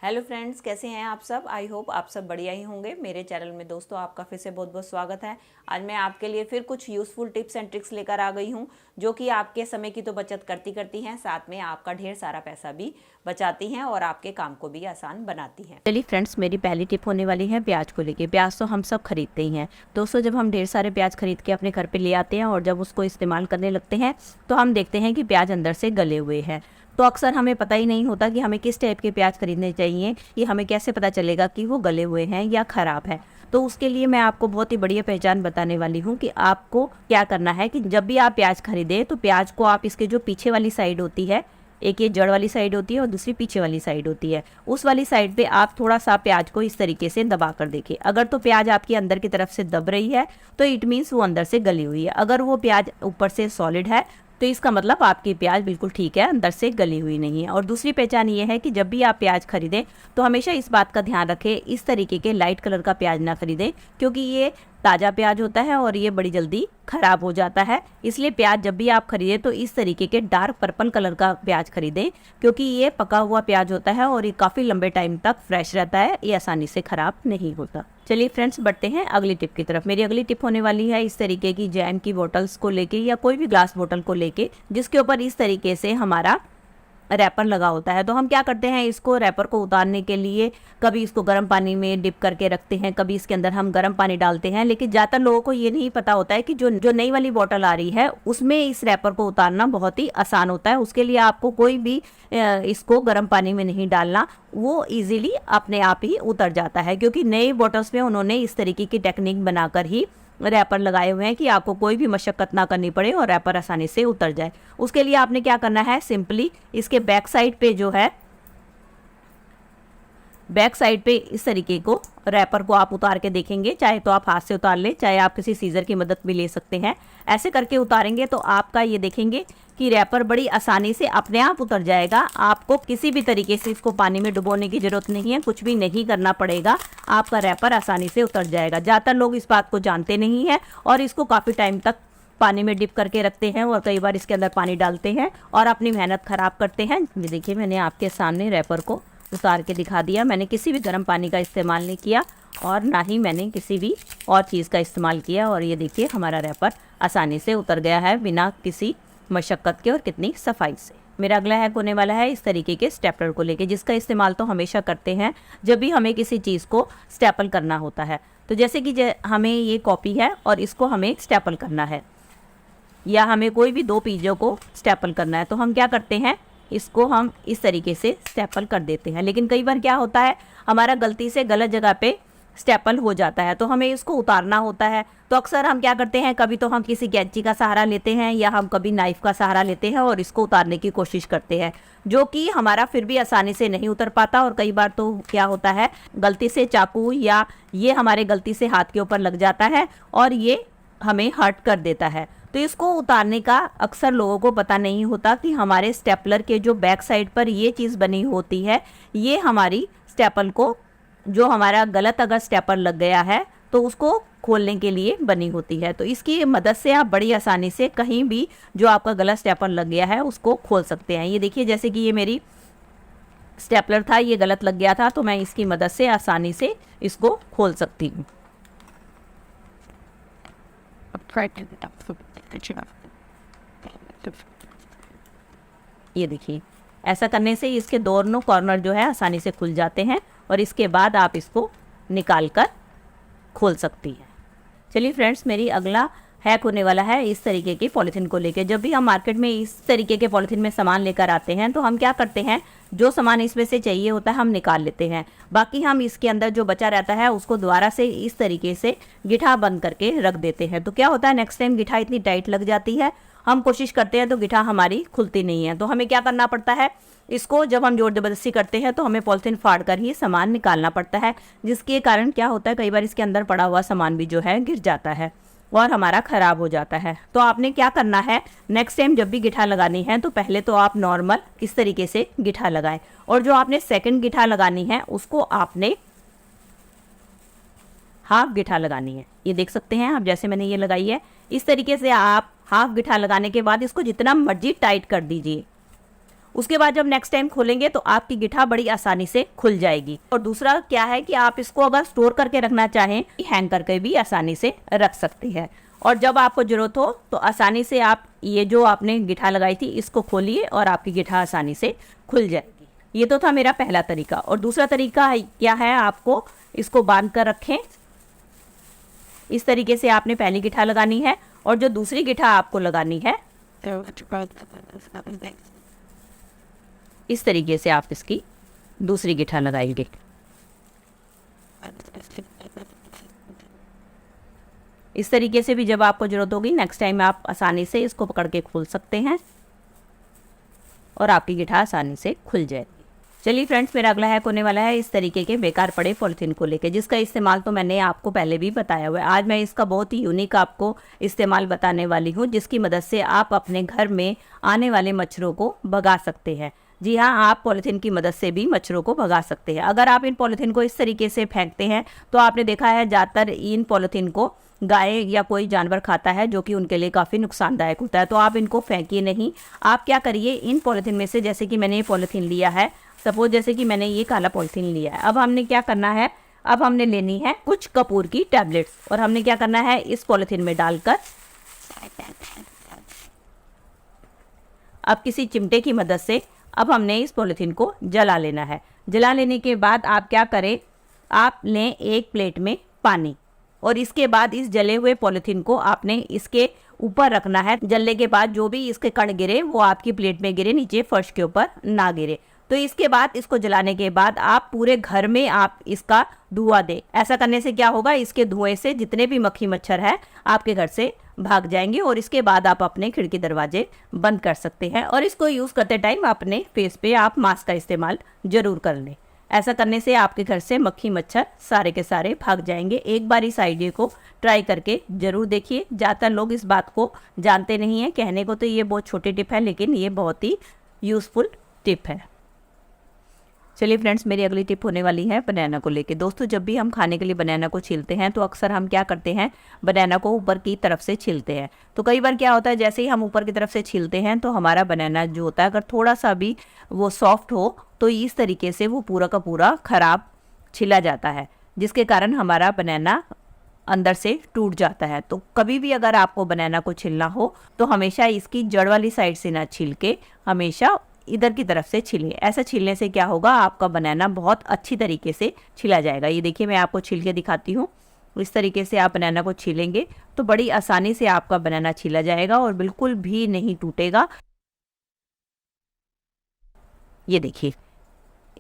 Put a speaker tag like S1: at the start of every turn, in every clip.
S1: Hello friends, कैसे हैं आप सब। आई होप आप सब बढ़िया ही होंगे। मेरे चैनल में दोस्तों आपका फिर से बहुत बहुत स्वागत है। आज मैं आपके लिए फिर कुछ यूज़फुल टिप्स एंड ट्रिक्स लेकर आ गई हूं, जो कि आपके समय की तो बचत करती हैं, साथ में आपका ढेर सारा पैसा भी बचाती हैं और आपके काम को भी आसान बनाती हैं।
S2: चलिए फ्रेंड्स, मेरी पहली टिप होने वाली है प्याज को लेके। प्याज तो हम सब खरीदते ही हैं दोस्तों। जब हम ढेर सारे प्याज खरीद के अपने घर पे ले आते हैं और जब उसको इस्तेमाल करने लगते हैं तो हम देखते हैं कि प्याज अंदर से गले हुए हैं। तो अक्सर हमें पता ही नहीं होता कि हमें किस टाइप के प्याज खरीदने चाहिए। ये हमें कैसे पता चलेगा कि वो गले हुए हैं या ख़राब है। तो उसके लिए मैं आपको बहुत ही बढ़िया पहचान बताने वाली हूँ कि आपको क्या करना है कि जब भी आप प्याज खरीदें तो प्याज को आप इसके जो पीछे वाली साइड होती है, एक ये जड़ वाली साइड होती है और दूसरी पीछे वाली साइड होती है, उस वाली साइड पे आप थोड़ा सा प्याज को इस तरीके से दबा कर देखें। अगर तो प्याज आपकी अंदर की तरफ से दब रही है तो इट मीन्स वो अंदर से गली हुई है। अगर वो प्याज ऊपर से सॉलिड है तो इसका मतलब आपकी प्याज बिल्कुल ठीक है, अंदर से गली हुई नहीं है। और दूसरी पहचान ये है कि जब भी आप प्याज खरीदें तो हमेशा इस बात का ध्यान रखें, इस तरीके के लाइट कलर का प्याज ना खरीदें, क्योंकि ये ताज़ा प्याज होता है और ये बड़ी जल्दी ख़राब हो जाता है। इसलिए प्याज जब भी आप खरीदें तो इस तरीके के डार्क पर्पल कलर का प्याज खरीदें, क्योंकि ये पका हुआ प्याज होता है और ये काफ़ी लंबे टाइम तक फ्रेश रहता है, ये आसानी से ख़राब नहीं होता। चलिए फ्रेंड्स, बढ़ते हैं अगली टिप की तरफ। मेरी अगली टिप होने वाली है इस तरीके की जैम की बोतल्स को लेके या कोई भी ग्लास बोतल को लेके, जिसके ऊपर इस तरीके से हमारा रैपर लगा होता है। तो हम क्या करते हैं, इसको रैपर को उतारने के लिए कभी इसको गर्म पानी में डिप करके रखते हैं, कभी इसके अंदर हम गर्म पानी डालते हैं। लेकिन ज़्यादातर लोगों को ये नहीं पता होता है कि जो नई वाली बोतल आ रही है उसमें इस रैपर को उतारना बहुत ही आसान होता है। उसके लिए आपको कोई भी इसको गर्म पानी में नहीं डालना, वो इजीली अपने आप ही उतर जाता है, क्योंकि नई बोटल्स में उन्होंने इस तरीके की टेक्निक बनाकर ही रैपर लगाए हुए हैं कि आपको कोई भी मशक्कत ना करनी पड़े और रैपर आसानी से उतर जाए। उसके लिए आपने क्या करना है, सिंपली इसके बैक साइड पे जो है, बैक साइड पे इस तरीके को रैपर को आप उतार के देखेंगे। चाहे तो आप हाथ से उतार लें, चाहे आप किसी सीजर की मदद भी ले सकते हैं। ऐसे करके उतारेंगे तो आपका ये देखेंगे कि रैपर बड़ी आसानी से अपने आप उतर जाएगा। आपको किसी भी तरीके से इसको पानी में डुबोने की ज़रूरत नहीं है, कुछ भी नहीं करना पड़ेगा, आपका रैपर आसानी से उतर जाएगा। ज़्यादातर लोग इस बात को जानते नहीं हैं और इसको काफ़ी टाइम तक पानी में डिप करके रखते हैं और कई बार इसके अंदर पानी डालते हैं और अपनी मेहनत ख़राब करते हैं। ये देखिए, मैंने आपके सामने रैपर को उतार के दिखा दिया। मैंने किसी भी गर्म पानी का इस्तेमाल नहीं किया और ना ही मैंने किसी भी और चीज़ का इस्तेमाल किया, और ये देखिए हमारा रैपर आसानी से उतर गया है बिना किसी मशक्क़त के और कितनी सफाई से। मेरा अगला हैक होने वाला है इस तरीके के स्टेपलर को लेके, जिसका इस्तेमाल तो हमेशा करते हैं जब भी हमें किसी चीज़ को स्टेपल करना होता है। तो जैसे कि हमें ये कॉपी है और इसको हमें स्टेपल करना है, या हमें कोई भी दो पेजों को स्टेपल करना है, तो हम क्या करते हैं, इसको हम इस तरीके से स्टेपल कर देते हैं। लेकिन कई बार क्या होता है, हमारा गलती से गलत जगह पे स्टेपल हो जाता है तो हमें इसको उतारना होता है। तो अक्सर हम क्या करते हैं, कभी तो हम किसी कैंची का सहारा लेते हैं या हम कभी नाइफ़ का सहारा लेते हैं और इसको उतारने की कोशिश करते हैं, जो कि हमारा फिर भी आसानी से नहीं उतर पाता। और कई बार तो क्या होता है, गलती से चाकू या ये हमारे गलती से हाथ के ऊपर लग जाता है और ये हमें हर्ट कर देता है। तो इसको उतारने का अक्सर लोगों को पता नहीं होता कि हमारे स्टेपलर के जो बैक साइड पर ये चीज़ बनी होती है, ये हमारी स्टेपल को, जो हमारा गलत अगर स्टेपल लग गया है तो उसको खोलने के लिए बनी होती है। तो इसकी मदद से आप बड़ी आसानी से कहीं भी जो आपका गलत स्टेपल लग गया है उसको खोल सकते हैं। ये देखिए, जैसे कि ये मेरी स्टेपलर था, ये गलत लग गया था, तो मैं इसकी मदद से आसानी से इसको खोल सकती हूँ। ये देखिए, ऐसा करने से इसके दोनों कॉर्नर जो है आसानी से खुल जाते हैं और इसके बाद आप इसको निकाल कर खोल सकती हैं। चलिए फ्रेंड्स, मेरी अगला हैक होने वाला है इस तरीके की पॉलीथीन को लेके। जब भी हम मार्केट में इस तरीके के पॉलीथीन में सामान लेकर आते हैं तो हम क्या करते हैं, जो सामान इसमें से चाहिए होता है हम निकाल लेते हैं, बाकी हम इसके अंदर जो बचा रहता है उसको दोबारा से इस तरीके से गिठा बंद करके रख देते हैं। तो क्या होता है, नेक्स्ट टाइम गिठा इतनी टाइट लग जाती है, हम कोशिश करते हैं तो गिठा हमारी खुलती नहीं है। तो हमें क्या करना पड़ता है, इसको जब हम जोर जबरदस्ती करते हैं तो हमें पॉलीथीन फाड़ कर ही सामान निकालना पड़ता है, जिसके कारण क्या होता है, कई बार इसके अंदर पड़ा हुआ सामान भी जो है गिर जाता है और हमारा ख़राब हो जाता है। तो आपने क्या करना है, नेक्स्ट टाइम जब भी गिठा लगानी है तो पहले तो आप नॉर्मल इस तरीके से गिठा लगाएं, और जो आपने सेकंड गिठा लगानी है उसको आपने हाफ गिठा लगानी है। ये देख सकते हैं आप, जैसे मैंने ये लगाई है, इस तरीके से आप हाफ गिठा लगाने के बाद इसको जितना मर्जी टाइट कर दीजिए उसके बाद जब नेक्स्ट टाइम खोलेंगे तो आपकी गिठा बड़ी आसानी से खुल जाएगी। और दूसरा क्या है कि आप इसको अगर स्टोर करके रखना चाहें, हैंग करके भी आसानी से रख सकते हैं। और जब आपको जरूरत हो तो आसानी से आप ये जो आपने गिठा लगाई थी इसको खोलिए और आपकी गिठा आसानी से खुल जाएगी। ये तो था मेरा पहला तरीका। और दूसरा तरीका क्या है, आपको इसको बांध कर रखें। इस तरीके से आपने पहली गिठा लगानी है और जो दूसरी गिठा आपको लगानी है इस तरीके से आप इसकी दूसरी गिठा लगाएंगे। इस तरीके से भी जब आपको जरूरत होगी नेक्स्ट टाइम आप आसानी से इसको पकड़ के खोल सकते हैं और आपकी गिठा आसानी से खुल जाएगी। चलिए फ्रेंड्स, मेरा अगला हैक होने वाला है इस तरीके के बेकार पड़े पॉलिथीन को लेके, जिसका इस्तेमाल तो मैंने आपको पहले भी बताया हुआ है। आज मैं इसका बहुत ही यूनिक आपको इस्तेमाल बताने वाली हूँ, जिसकी मदद से आप अपने घर में आने वाले मच्छरों को भगा सकते हैं। जी हाँ, आप पॉलिथीन की मदद से भी मच्छरों को भगा सकते हैं। अगर आप इन पॉलिथीन को इस तरीके से फेंकते हैं तो आपने देखा है ज़्यादातर इन पॉलिथीन को गाय या कोई जानवर खाता है, जो कि उनके लिए काफ़ी नुकसानदायक होता है। तो आप इनको फेंकिए नहीं। आप क्या करिए, इन पॉलिथीन में से, जैसे कि मैंने ये पॉलिथीन लिया है, सपोज जैसे कि मैंने ये काला पॉलिथीन लिया है, अब हमने क्या करना है, अब हमने लेनी है कुछ कपूर की टैबलेट्स और हमने क्या करना है, इस पॉलिथीन में डालकर अब किसी चिमटे की मदद से अब हमने इस पॉलिथीन को जला लेना है। जला लेने के बाद आप क्या करें, आप लें एक प्लेट में पानी और इसके बाद इस जले हुए पॉलिथीन को आपने इसके ऊपर रखना है। जलने के बाद जो भी इसके कण गिरे वो आपकी प्लेट में गिरे, नीचे फर्श के ऊपर ना गिरे। तो इसके बाद इसको जलाने के बाद आप पूरे घर में आप इसका धुआं दें। ऐसा करने से क्या होगा, इसके धुएं से जितने भी मक्खी मच्छर है आपके घर से भाग जाएंगे और इसके बाद आप अपने खिड़की दरवाजे बंद कर सकते हैं। और इसको यूज़ करते टाइम अपने फेस पे आप मास्क का इस्तेमाल जरूर कर लें। ऐसा करने से आपके घर से मक्खी मच्छर सारे के सारे भाग जाएंगे। एक बार इस आइडिया को ट्राई करके जरूर देखिए। ज़्यादातर लोग इस बात को जानते नहीं हैं। कहने को तो ये बहुत छोटी टिप है, लेकिन ये बहुत ही यूज़फुल टिप है। चलिए फ्रेंड्स, मेरी अगली टिप होने वाली है बनाना को लेके। दोस्तों, जब भी हम खाने के लिए बनाना को छीलते हैं तो अक्सर हम क्या करते हैं, बनाना को ऊपर की तरफ से छीलते हैं। तो कई बार क्या होता है, जैसे ही हम ऊपर की तरफ से छीलते हैं तो हमारा बनाना जो होता है, अगर थोड़ा सा भी वो सॉफ्ट हो तो इस तरीके से वो पूरा का पूरा खराब छिला जाता है, जिसके कारण हमारा बनाना अंदर से टूट जाता है। तो कभी भी अगर आपको बनाना को छीलना हो तो हमेशा इसकी जड़ वाली साइड से ना छील के हमेशा इधर की तरफ से छीलें। ऐसा छीलने से क्या होगा, आपका बनाना बहुत अच्छी तरीके से छिला जाएगा। ये देखिए, मैं आपको छील के दिखाती हूँ। इस तरीके से आप बनाना को छीलेंगे तो बड़ी आसानी से आपका बनाना छिला जाएगा और बिल्कुल भी नहीं टूटेगा। ये देखिए,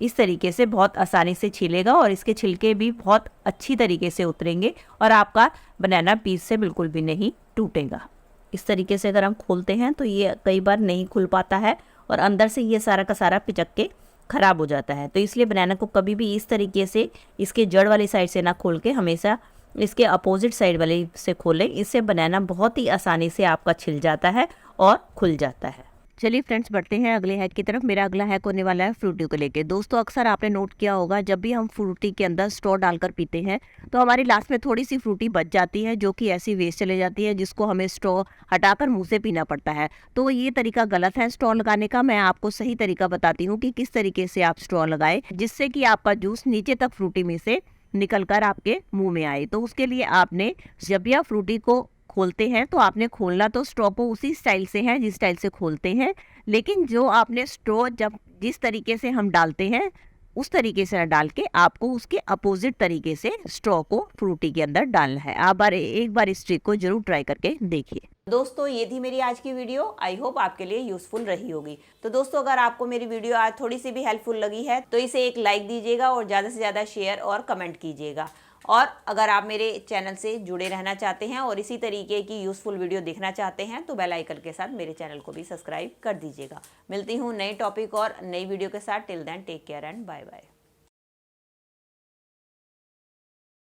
S2: इस तरीके से बहुत आसानी से छिलेगा और इसके छिलके भी बहुत अच्छी तरीके से उतरेंगे और आपका बनाना पीस से बिल्कुल भी नहीं टूटेगा। इस तरीके से अगर हम खोलते हैं तो ये कई बार नहीं खुल पाता है और अंदर से ये सारा का सारा पिचक के ख़राब हो जाता है। तो इसलिए बनाना को कभी भी इस तरीके से इसके जड़ वाली साइड से ना खोल के हमेशा इसके अपोजिट साइड वाले से खोलें। इससे बनाना बहुत ही आसानी से आपका छिल जाता है और खुल जाता है। चलिए फ्रेंड्स, बढ़ते हैं अगले हैक की तरफ। मेरा अगला हैक होने वाला है फ्रूटी को लेके। दोस्तों, अक्सर आपने नोट किया होगा, जब भी हम फ्रूटी के अंदर स्ट्रॉ डालकर पीते हैं तो हमारी लास्ट में थोड़ी सी फ्रूटी बच जाती है, जो कि ऐसी वेस्ट चले जाती है, जिसको हमें स्ट्रॉ हटाकर मुंह से पीना पड़ता है। तो ये तरीका गलत है स्ट्रॉ लगाने का। मैं आपको सही तरीका बताती हूँ कि किस तरीके से आप स्ट्रॉ लगाए, जिससे कि आपका जूस नीचे तक फ्रूटी में से निकल कर आपके मुँह में आए। तो उसके लिए आपने जब भी आप फ्रूटी को खोलते हैं तो आपने खोलना तो स्ट्रॉ को उसी स्टाइल से है जिस स्टाइल से खोलते हैं, लेकिन जो आपने स्ट्रॉ जब जिस तरीके से हम डालते हैं उस तरीके से डाल के आपको उसके अपोजिट तरीके से स्ट्रॉ को फ्रूटी के अंदर डालना है। आप एक बार इस ट्रिक को जरूर ट्राई करके देखिए।
S1: दोस्तों, ये थी मेरी आज की वीडियो। आई होप आपके लिए यूजफुल रही होगी। तो दोस्तों, अगर आपको मेरी वीडियो आज थोड़ी सी भी हेल्पफुल लगी है तो इसे एक लाइक दीजिएगा और ज़्यादा से ज़्यादा शेयर और कमेंट कीजिएगा। और अगर आप मेरे चैनल से जुड़े रहना चाहते हैं और इसी तरीके की यूज़फुल वीडियो देखना चाहते हैं तो बेल आइकन के साथ मेरे चैनल को भी सब्सक्राइब कर दीजिएगा। मिलती हूँ नए टॉपिक और नई वीडियो के साथ। Till then take care and bye bye.